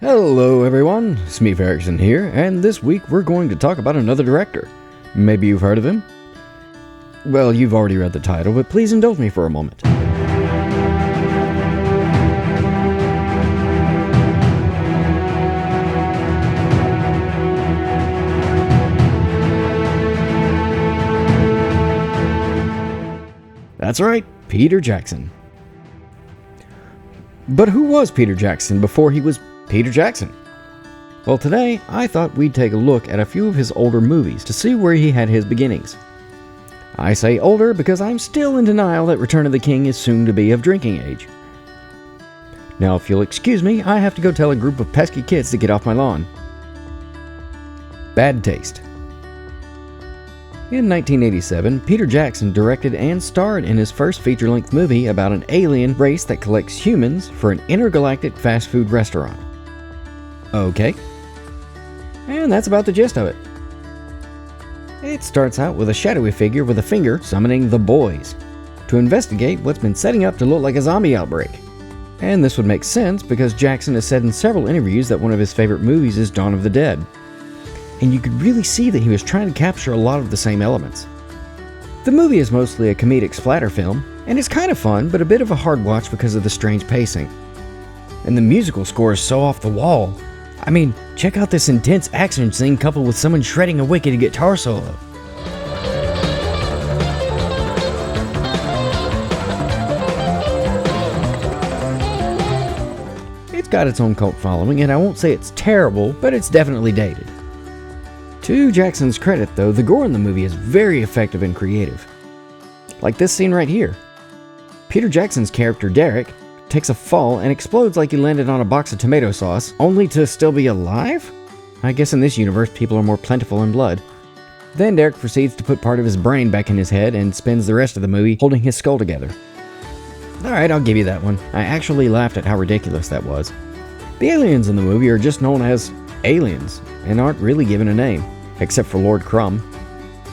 Hello everyone, Smeef Erickson here, and this week we're going to talk about another director. Maybe you've heard of him? Well, you've already read the title, but please indulge me for a moment. That's right, Peter Jackson. But who was Peter Jackson before he was Peter Jackson? Well, today I thought we'd take a look at a few of his older movies to see where he had his beginnings. I say older because I'm still in denial that Return of the King is soon to be of drinking age. Now, if you'll excuse me, I have to go tell a group of pesky kids to get off my lawn. Bad Taste. In 1987, Peter Jackson directed and starred in his first feature-length movie about an alien race that collects humans for an intergalactic fast food restaurant. Okay. And that's about the gist of it. It starts out with a shadowy figure with a finger summoning the boys to investigate what's been setting up to look like a zombie outbreak. And this would make sense because Jackson has said in several interviews that one of his favorite movies is Dawn of the Dead. And you could really see that he was trying to capture a lot of the same elements. The movie is mostly a comedic splatter film, and it's kind of fun, but a bit of a hard watch because of the strange pacing. And the musical score is so off the wall. I mean, check out this intense action scene coupled with someone shredding a wicked guitar solo. It's got its own cult following, and I won't say it's terrible, but it's definitely dated. To Jackson's credit, though, the gore in the movie is very effective and creative. Like this scene right here. Peter Jackson's character, Derek, takes a fall and explodes like he landed on a box of tomato sauce, only to still be alive? I guess in this universe, people are more plentiful in blood. Then Derek proceeds to put part of his brain back in his head and spends the rest of the movie holding his skull together. Alright, I'll give you that one. I actually laughed at how ridiculous that was. The aliens in the movie are just known as aliens, and aren't really given a name, except for Lord Crumb.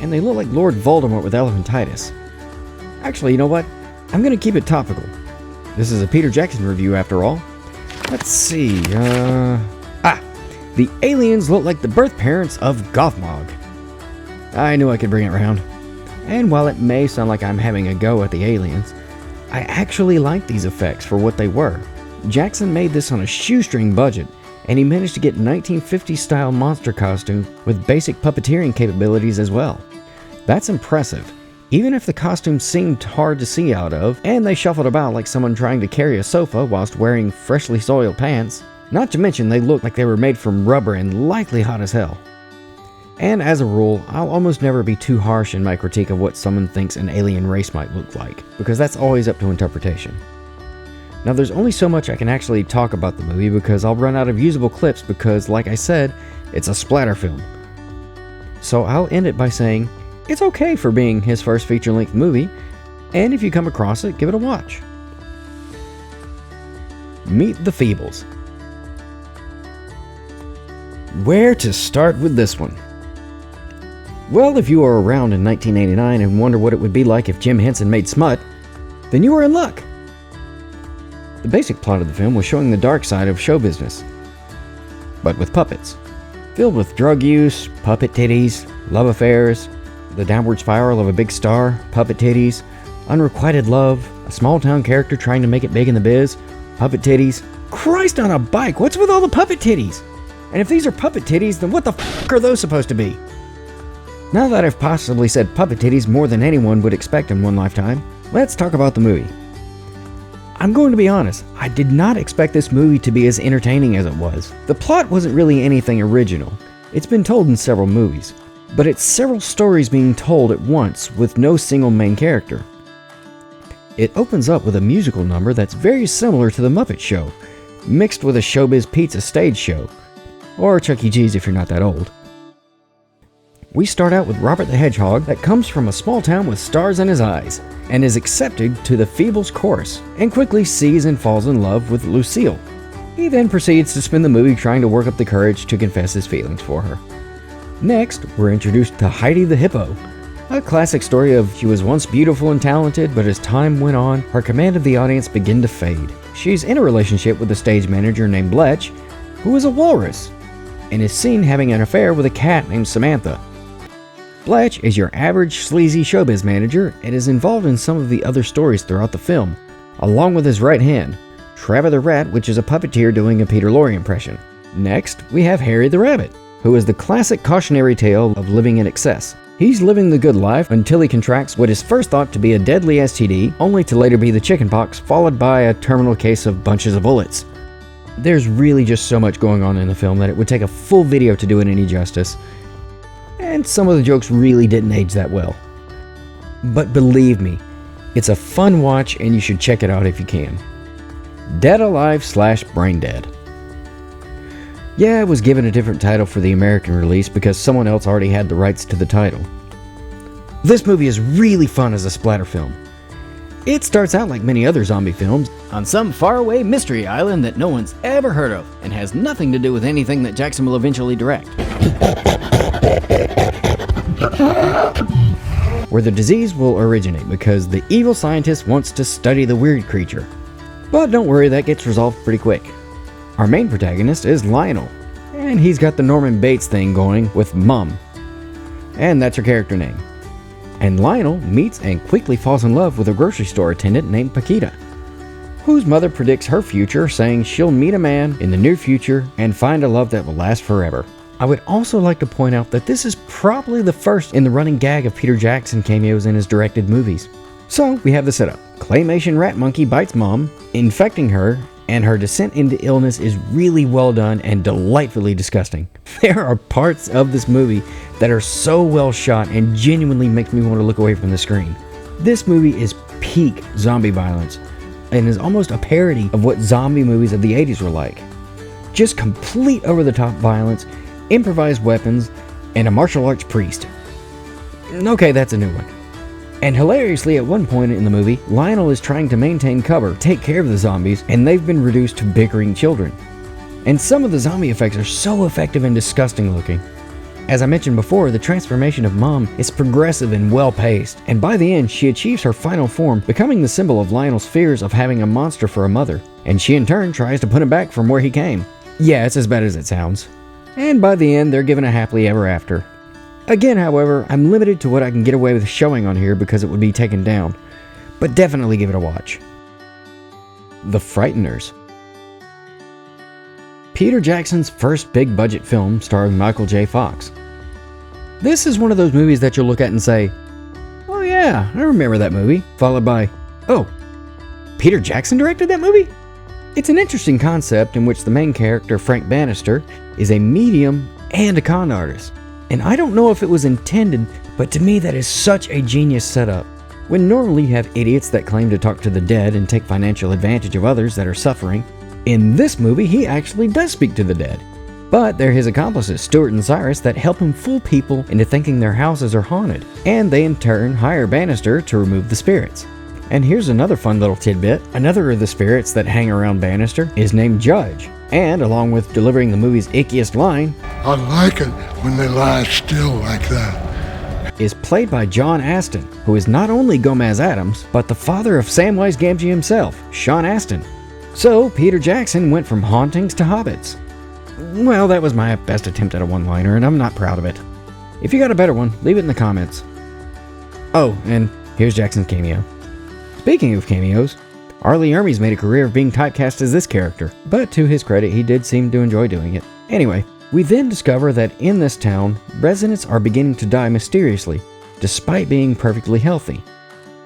And they look like Lord Voldemort with elephantitis. Actually, you know what? I'm gonna keep it topical. This is a Peter Jackson review after all. Let's see, the aliens look like the birth parents of Gothmog. I knew I could bring it around. And while it may sound like I'm having a go at the aliens, I actually like these effects for what they were. Jackson made this on a shoestring budget, and he managed to get 1950s style monster costumes with basic puppeteering capabilities as well. That's impressive, even if the costumes seemed hard to see out of, and they shuffled about like someone trying to carry a sofa whilst wearing freshly soiled pants. Not to mention they looked like they were made from rubber and likely hot as hell. And as a rule, I'll almost never be too harsh in my critique of what someone thinks an alien race might look like, because that's always up to interpretation. Now, there's only so much I can actually talk about the movie because I'll run out of usable clips because, like I said, it's a splatter film. So I'll end it by saying, it's okay for being his first feature-length movie, and if you come across it, give it a watch. Meet the Feebles. Where to start with this one? Well, if you were around in 1989 and wonder what it would be like if Jim Henson made smut, then you were in luck. The basic plot of the film was showing the dark side of show business, but with puppets. Filled with drug use, puppet titties, love affairs, the downward spiral of a big star, puppet titties, unrequited love, a small town character trying to make it big in the biz, puppet titties. Christ on a bike, what's with all the puppet titties? And if these are puppet titties, then what the f*** are those supposed to be? Now that I've possibly said puppet titties more than anyone would expect in one lifetime, let's talk about the movie. I'm going to be honest, I did not expect this movie to be as entertaining as it was. The plot wasn't really anything original. It's been told in several movies, but it's several stories being told at once with no single main character. It opens up with a musical number that's very similar to The Muppet Show, mixed with a Showbiz Pizza stage show, or Chuck E. Cheese if you're not that old. We start out with Robert the Hedgehog that comes from a small town with stars in his eyes, and is accepted to the Feebles chorus, and quickly sees and falls in love with Lucille. He then proceeds to spend the movie trying to work up the courage to confess his feelings for her. Next, we're introduced to Heidi the Hippo, a classic story of she was once beautiful and talented, but as time went on, her command of the audience began to fade. She's in a relationship with a stage manager named Bletch, who is a walrus, and is seen having an affair with a cat named Samantha. Bletch is your average sleazy showbiz manager and is involved in some of the other stories throughout the film, along with his right hand, Trevor the Rat, which is a puppeteer doing a Peter Lorre impression. Next, we have Harry the Rabbit, who is the classic cautionary tale of living in excess. He's living the good life until he contracts what is first thought to be a deadly STD, only to later be the chickenpox, followed by a terminal case of bunches of bullets. There's really just so much going on in the film that it would take a full video to do it any justice, and some of the jokes really didn't age that well. But believe me, it's a fun watch and you should check it out if you can. Dead Alive / Brain Dead. Yeah, it was given a different title for the American release because someone else already had the rights to the title. This movie is really fun as a splatter film. It starts out like many other zombie films, on some faraway mystery island that no one's ever heard of, and has nothing to do with anything that Jackson will eventually direct. Where the disease will originate because the evil scientist wants to study the weird creature. But don't worry, that gets resolved pretty quick. Our main protagonist is Lionel, and he's got the Norman Bates thing going with Mum, and that's her character name. And Lionel meets and quickly falls in love with a grocery store attendant named Paquita, whose mother predicts her future, saying she'll meet a man in the near future and find a love that will last forever. I would also like to point out that this is probably the first in the running gag of Peter Jackson cameos in his directed movies. So we have the setup. Claymation rat monkey bites Mom, infecting her, and her descent into illness is really well done and delightfully disgusting. There are parts of this movie that are so well shot and genuinely make me want to look away from the screen. This movie is peak zombie violence and is almost a parody of what zombie movies of the 80s were like. Just complete over-the-top violence, improvised weapons, and a martial arts priest. Okay, that's a new one. And hilariously, at one point in the movie, Lionel is trying to maintain cover, take care of the zombies, and they've been reduced to bickering children. And some of the zombie effects are so effective and disgusting looking. As I mentioned before, the transformation of Mom is progressive and well-paced, and by the end, she achieves her final form, becoming the symbol of Lionel's fears of having a monster for a mother, and she in turn tries to put him back from where he came. Yeah, it's as bad as it sounds. And by the end, they're given a happily ever after. Again, however, I'm limited to what I can get away with showing on here because it would be taken down, but definitely give it a watch. The Frighteners. Peter Jackson's first big budget film starring Michael J. Fox. This is one of those movies that you'll look at and say, "Oh yeah, I remember that movie," followed by, "Oh, Peter Jackson directed that movie?" It's an interesting concept in which the main character, Frank Bannister, is a medium and a con artist. And I don't know if it was intended, but to me that is such a genius setup. When normally you have idiots that claim to talk to the dead and take financial advantage of others that are suffering, in this movie he actually does speak to the dead. But they're his accomplices, Stuart and Cyrus, that help him fool people into thinking their houses are haunted, and they in turn hire Bannister to remove the spirits. And here's another fun little tidbit. Another of the spirits that hang around Bannister is named Judge, and along with delivering the movie's ickiest line, "I like it when they lie still like that," is played by John Astin, who is not only Gomez Addams, but the father of Samwise Gamgee himself, Sean Astin. So Peter Jackson went from hauntings to hobbits. Well, that was my best attempt at a one-liner, and I'm not proud of it. If you got a better one, leave it in the comments. Oh, and here's Jackson's cameo. Speaking of cameos, R. Lee Ermey's made a career of being typecast as this character, but to his credit, he did seem to enjoy doing it. Anyway, we then discover that in this town, residents are beginning to die mysteriously, despite being perfectly healthy.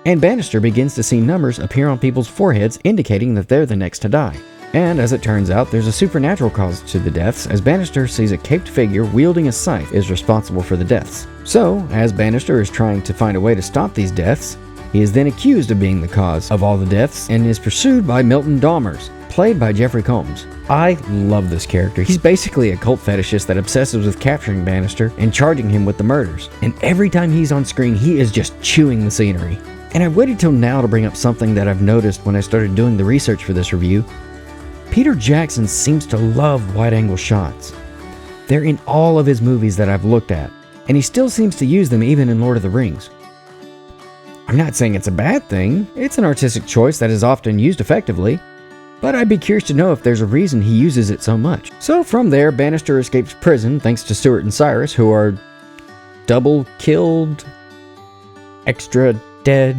And Bannister begins to see numbers appear on people's foreheads, indicating that they're the next to die. And as it turns out, there's a supernatural cause to the deaths, as Bannister sees a caped figure wielding a scythe is responsible for the deaths. So, as Bannister is trying to find a way to stop these deaths, he is then accused of being the cause of all the deaths and is pursued by Milton Dahmers, played by Jeffrey Combs. I love this character. He's basically a cult fetishist that obsesses with capturing Bannister and charging him with the murders. And every time he's on screen, he is just chewing the scenery. And I waited till now to bring up something that I've noticed when I started doing the research for this review. Peter Jackson seems to love wide-angle shots. They're in all of his movies that I've looked at, and he still seems to use them even in Lord of the Rings. I'm not saying it's a bad thing, it's an artistic choice that is often used effectively, but I'd be curious to know if there's a reason he uses it so much. So from there, Bannister escapes prison thanks to Stuart and Cyrus, who are double killed, extra dead.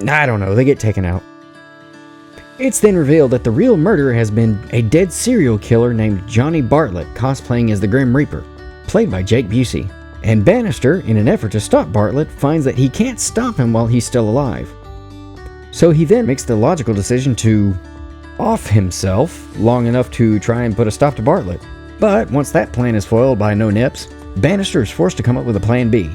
I don't know, they get taken out. It's then revealed that the real murderer has been a dead serial killer named Johnny Bartlett, cosplaying as the Grim Reaper, played by Jake Busey. And Bannister, in an effort to stop Bartlett, finds that he can't stop him while he's still alive. So he then makes the logical decision to off himself long enough to try and put a stop to Bartlett. But once that plan is foiled by No Nips, Bannister is forced to come up with a plan B.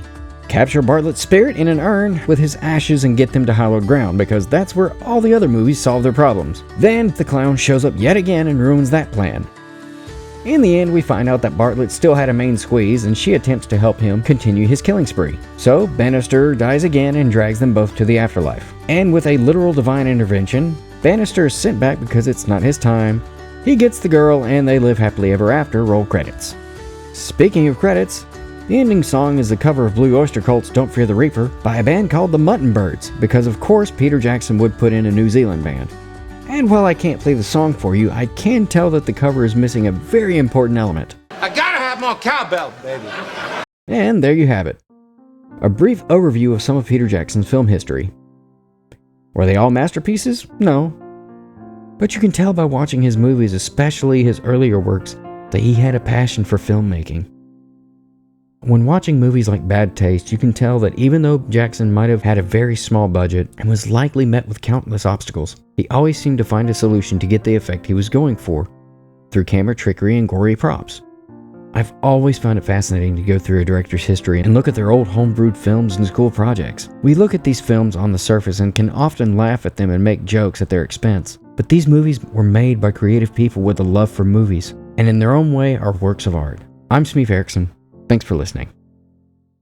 Capture Bartlett's spirit in an urn with his ashes and get them to hallowed ground, because that's where all the other movies solve their problems. Then the clown shows up yet again and ruins that plan. In the end, we find out that Bartlett still had a main squeeze, and she attempts to help him continue his killing spree. So Bannister dies again and drags them both to the afterlife. And with a literal divine intervention, Bannister is sent back because it's not his time. He gets the girl, and they live happily ever after. Roll credits. Speaking of credits, the ending song is the cover of Blue Oyster Cult's Don't Fear the Reaper by a band called the Mutton Birds, because of course Peter Jackson would put in a New Zealand band. And while I can't play the song for you, I can tell that the cover is missing a very important element. I gotta have more cowbell, baby. And there you have it. A brief overview of some of Peter Jackson's film history. Were they all masterpieces? No. But you can tell by watching his movies, especially his earlier works, that he had a passion for filmmaking. When watching movies like Bad Taste, you can tell that even though Jackson might have had a very small budget and was likely met with countless obstacles, he always seemed to find a solution to get the effect he was going for through camera trickery and gory props. I've always found it fascinating to go through a director's history and look at their old homebrewed films and school projects. We look at these films on the surface and can often laugh at them and make jokes at their expense. But these movies were made by creative people with a love for movies, and in their own way are works of art. I'm Smeef Erickson. Thanks for listening.